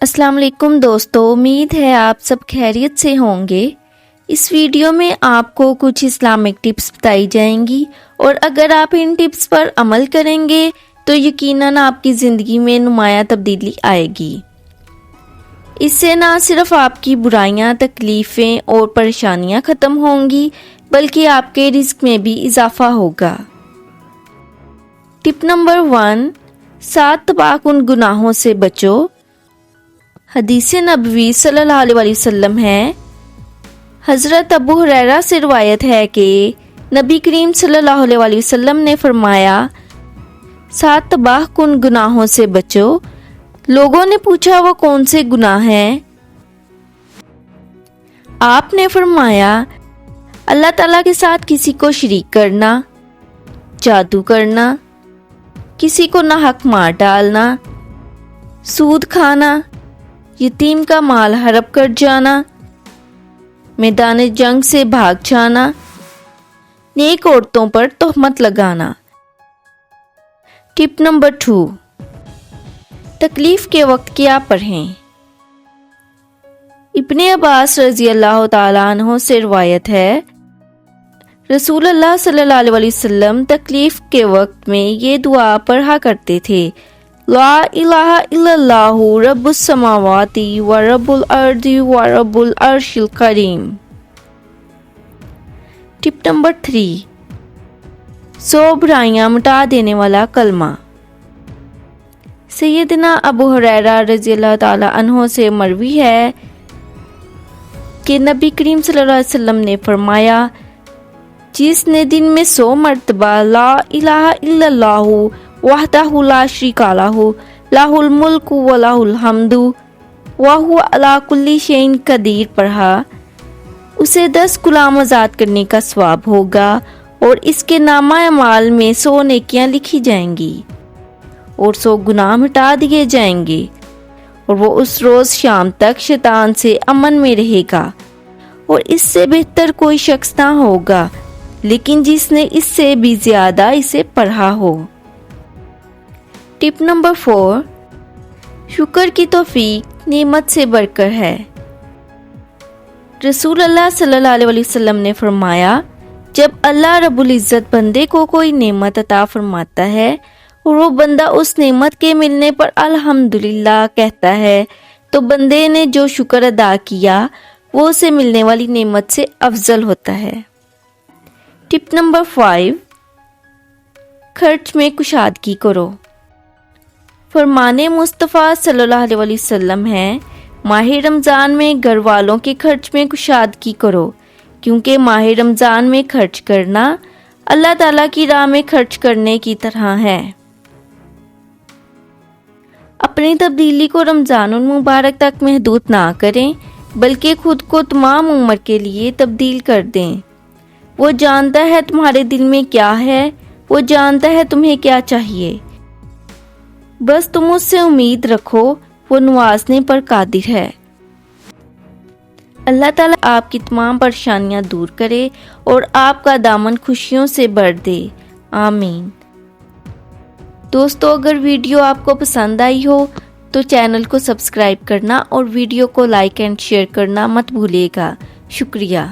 السلام علیکم دوستو، امید ہے آپ سب خیریت سے ہوں گے۔ اس ویڈیو میں آپ کو کچھ اسلامک ٹپس بتائی جائیں گی اور اگر آپ ان ٹپس پر عمل کریں گے تو یقیناً آپ کی زندگی میں نمایاں تبدیلی آئے گی۔ اس سے نہ صرف آپ کی برائیاں، تکلیفیں اور پریشانیاں ختم ہوں گی بلکہ آپ کے رزق میں بھی اضافہ ہوگا۔ ٹپ نمبر 1، 7 تباہ کن گناہوں سے بچو۔ حدیث نبوی صلی اللہ علیہ وسلم ہے، حضرت ابو ہریرہ سے روایت ہے کہ نبی کریم صلی اللہ علیہ وسلم نے فرمایا، 7 تباہ کن گناہوں سے بچو۔ لوگوں نے پوچھا وہ کون سے گناہ ہیں؟ آپ نے فرمایا، اللہ تعالیٰ کے ساتھ کسی کو شریک کرنا، جادو کرنا، کسی کو ناحق مار ڈالنا، سود کھانا، یتیم کا مال ہڑپ کر جانا، میدان جنگ سے بھاگ جانا، نیک عورتوں پر تہمت لگانا۔ ٹپ نمبر 2، تکلیف کے وقت کیا پڑھیں؟ ابن عباس رضی اللہ تعالیٰ عنہ سے روایت ہے، رسول اللہ صلی اللہ علیہ وسلم تکلیف کے وقت میں یہ دعا پڑھا کرتے تھے، لا الہ الا اللہ رب السماوات و رب الارض و رب العرش الکریم۔ ٹپ نمبر 3، 100 برائیاں مٹا دینے والا کلمہ۔ سیدنا ابو ہریرہ رضی اللہ تعالی عنہ سے مروی ہے کہ نبی کریم صلی اللہ علیہ وسلم نے فرمایا، جس نے دن میں 100 مرتبہ لا الہ الا اللہ وحدہ لا شریک لہ لہ الملک و لہ الحمد وہو علی کل شیء قدیر پڑھا، اسے 10 غلام آزاد کرنے کا ثواب ہوگا اور اس کے نامہ اعمال میں 100 نیکیاں لکھی جائیں گی اور 100 گناہ مٹا دیے جائیں گے، اور وہ اس روز شام تک شیطان سے امن میں رہے گا، اور اس سے بہتر کوئی شخص نہ ہوگا لیکن جس نے اس سے بھی زیادہ اسے پڑھا ہو۔ ٹپ نمبر 4، شکر کی توفیق نعمت سے بڑھ کر ہے۔ رسول اللہ صلی اللہ علیہ وسلم نے فرمایا، جب اللہ رب العزت بندے کو کوئی نعمت عطا فرماتا ہے اور وہ بندہ اس نعمت کے ملنے پر الحمدللہ کہتا ہے تو بندے نے جو شکر ادا کیا وہ اسے ملنے والی نعمت سے افضل ہوتا ہے۔ ٹپ نمبر 5، خرچ میں کشادگی کرو۔ فرمان مصطفیٰ صلی اللہ علیہ وسلم ہے، ماہ رمضان میں گھر والوں کے خرچ میں کشادگی کرو، کیونکہ ماہ رمضان میں خرچ کرنا اللہ تعالیٰ کی راہ میں خرچ کرنے کی طرح ہے۔ اپنی تبدیلی کو رمضان المبارک تک محدود نہ کریں بلکہ خود کو تمام عمر کے لیے تبدیل کر دیں۔ وہ جانتا ہے تمہارے دل میں کیا ہے، وہ جانتا ہے تمہیں کیا چاہیے، بس تم اس سے امید رکھو، وہ نوازنے پر قادر ہے۔ اللہ تعالیٰ آپ کی تمام پریشانیاں دور کرے اور آپ کا دامن خوشیوں سے بھر دے، آمین۔ دوستو، اگر ویڈیو آپ کو پسند آئی ہو تو چینل کو سبسکرائب کرنا اور ویڈیو کو لائک اینڈ شیئر کرنا مت بھولیے گا۔ شکریہ۔